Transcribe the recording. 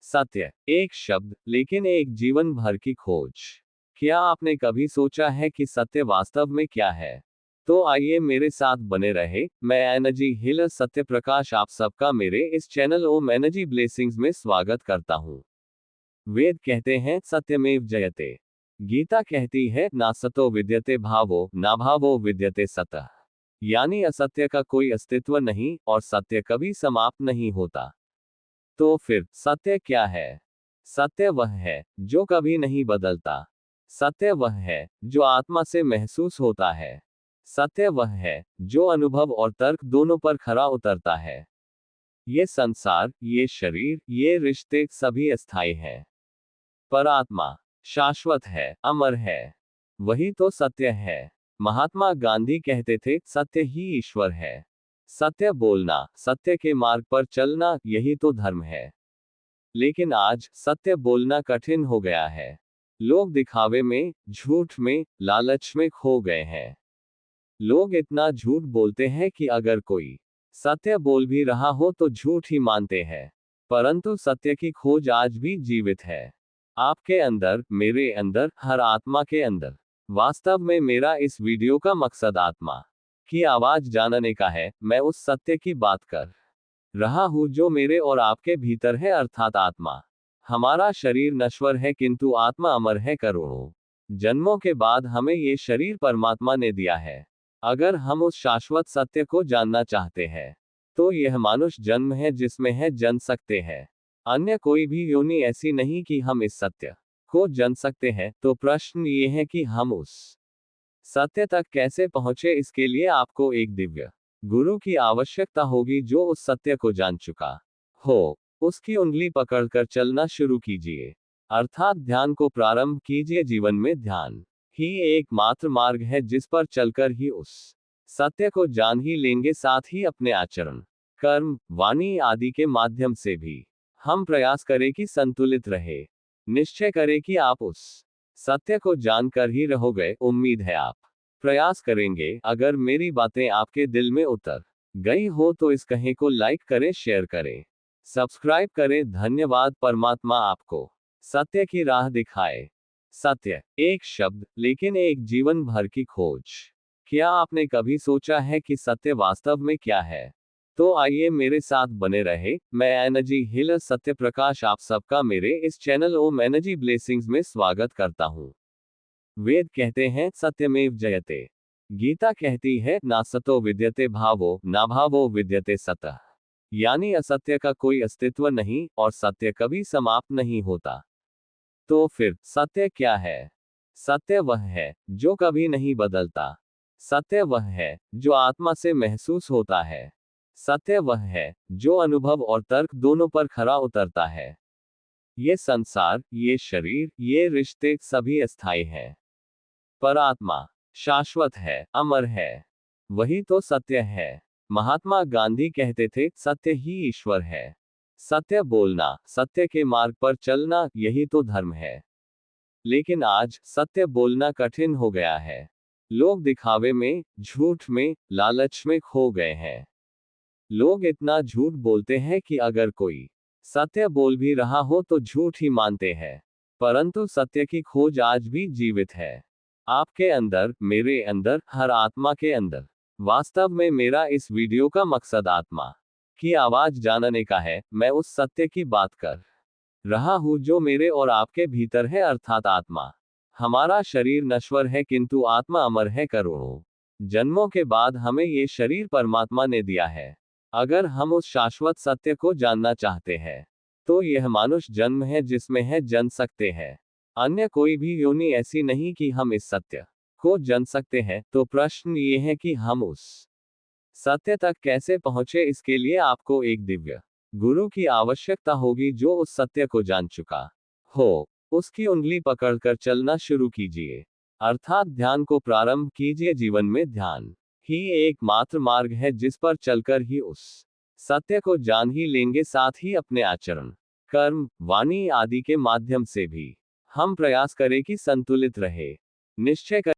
सत्य एक शब्द, लेकिन एक जीवन भर की खोज। क्या आपने कभी सोचा है कि सत्य वास्तव में क्या है? तो आइए मेरे साथ बने रहे। मैं एनर्जी हीलर सत्य प्रकाश आप सबका मेरे इस चैनल ओम एनर्जी ब्लेसिंग्स में स्वागत करता हूँ। वेद कहते हैं सत्यमेव जयते। गीता कहती है ना सतो विद्यते भावो ना भावो विद्यते सतः। यानी असत्य का कोई अस्तित्व नहीं और सत्य कभी समाप्त नहीं होता। तो फिर सत्य क्या है? सत्य वह है जो कभी नहीं बदलता। सत्य वह है जो आत्मा से महसूस होता है। सत्य वह है जो अनुभव और तर्क दोनों पर खरा उतरता है। ये संसार, ये शरीर, ये रिश्ते सभी अस्थायी हैं। पर आत्मा शाश्वत है, अमर है। वही तो सत्य है। महात्मा गांधी कहते थे सत्य ही ईश्वर है। सत्य बोलना, सत्य के मार्ग पर चलना, यही तो धर्म है। लेकिन आज सत्य बोलना कठिन हो गया है। लोग दिखावे में, झूठ में, लालच में खो गए हैं। लोग इतना झूठ बोलते हैं कि अगर कोई सत्य बोल भी रहा हो तो झूठ ही मानते हैं। परंतु सत्य की खोज आज भी जीवित है। आपके अंदर, मेरे अंदर, हर आत्मा के अंदर। वास्तव में मेरा इस वीडियो का मकसद आत्मा की आवाज जानने का है। मैं उस सत्य की बात कर रहा हूं जो मेरे और आपके भीतर है, अर्थात आत्मा। हमारा शरीर नश्वर है किंतु आत्मा अमर है। करोड़ों जन्मों के बाद हमें ये शरीर परमात्मा ने दिया है। अगर हम उस शाश्वत सत्य को जानना चाहते हैं तो यह मानुष जन्म है जिसमें है जन सकते हैं। अन्य कोई भी योनि ऐसी नहीं कि हम इस सत्य को जन सकते हैं। तो प्रश्न ये है कि हम उस सत्य तक कैसे पहुंचे। इसके लिए आपको एक दिव्य गुरु की आवश्यकता होगी जो उस सत्य को जान चुका हो। उसकी उंगली पकड़कर चलना शुरू कीजिए, अर्थात ध्यान को प्रारंभ कीजिए। जीवन में ध्यान ही एकमात्र मार्ग है जिस पर चलकर ही उस सत्य को जान ही लेंगे। साथ ही अपने आचरण, कर्म, वाणी आदि के माध्यम से भी हम प्रयास करें कि संतुलित रहे। निश्चय करें कि आप उस सत्य को जानकर ही रहोगे। उम्मीद है आप प्रयास करेंगे। अगर मेरी बातें आपके दिल में उतर गई हो तो इस कहे को लाइक करें, शेयर करें, सब्सक्राइब करें। धन्यवाद। परमात्मा आपको सत्य की राह दिखाए। सत्य एक शब्द, लेकिन एक जीवन भर की खोज। क्या आपने कभी सोचा है कि सत्य वास्तव में क्या है? तो आइए मेरे साथ बने रहे। मैं एनर्जी हीलर सत्य प्रकाश आप सबका मेरे इस चैनल ओम एनर्जी ब्लेसिंग्स में स्वागत करता हूँ। वेद कहते हैं सत्यमेव जयते। गीता कहती है ना सतो विद्यते भावो ना भावो विद्यते सतः। यानी असत्य का कोई अस्तित्व नहीं और सत्य कभी समाप्त नहीं होता। तो फिर सत्य क्या है? सत्य वह है जो कभी नहीं बदलता। सत्य वह है जो आत्मा से महसूस होता है। सत्य वह है जो अनुभव और तर्क दोनों पर खरा उतरता है। ये संसार, ये शरीर, ये रिश्ते सभी अस्थायी हैं। पर आत्मा शाश्वत है, अमर है। वही तो सत्य है। महात्मा गांधी कहते थे सत्य ही ईश्वर है। सत्य बोलना, सत्य के मार्ग पर चलना, यही तो धर्म है। लेकिन आज सत्य बोलना कठिन हो गया है। लोग दिखावे में, झूठ में, लालच में खो गए हैं। लोग इतना झूठ बोलते हैं कि अगर कोई सत्य बोल भी रहा हो तो झूठ ही मानते हैं। परंतु सत्य की खोज आज भी जीवित है। आपके अंदर, मेरे अंदर, हर आत्मा के अंदर। वास्तव में मेरा इस वीडियो का मकसद आत्मा की आवाज जानने का है। मैं उस सत्य की बात कर रहा हूं जो मेरे और आपके भीतर है, अर्थात आत्मा। हमारा शरीर नश्वर है किंतु आत्मा अमर है। करोड़ों जन्मों के बाद हमें ये शरीर परमात्मा ने दिया है। अगर हम उस शाश्वत सत्य को जानना चाहते हैं तो यह मानुष जन्म है जिसमें है जन सकते हैं। अन्य कोई भी योनि ऐसी नहीं कि हम इस सत्य को जन सकते हैं। तो प्रश्न ये है कि हम उस सत्य तक कैसे पहुंचे। इसके लिए आपको एक दिव्य गुरु की आवश्यकता होगी जो उस सत्य को जान चुका हो। उसकी उंगली पकड़कर चलना शुरू कीजिए, अर्थात ध्यान को प्रारंभ कीजिए। जीवन में ध्यान ही एकमात्र मार्ग है जिस पर चलकर ही उस सत्य को जान ही लेंगे। साथ ही अपने आचरण, कर्म, वाणी आदि के माध्यम से भी हम प्रयास करें कि संतुलित रहे। निश्चय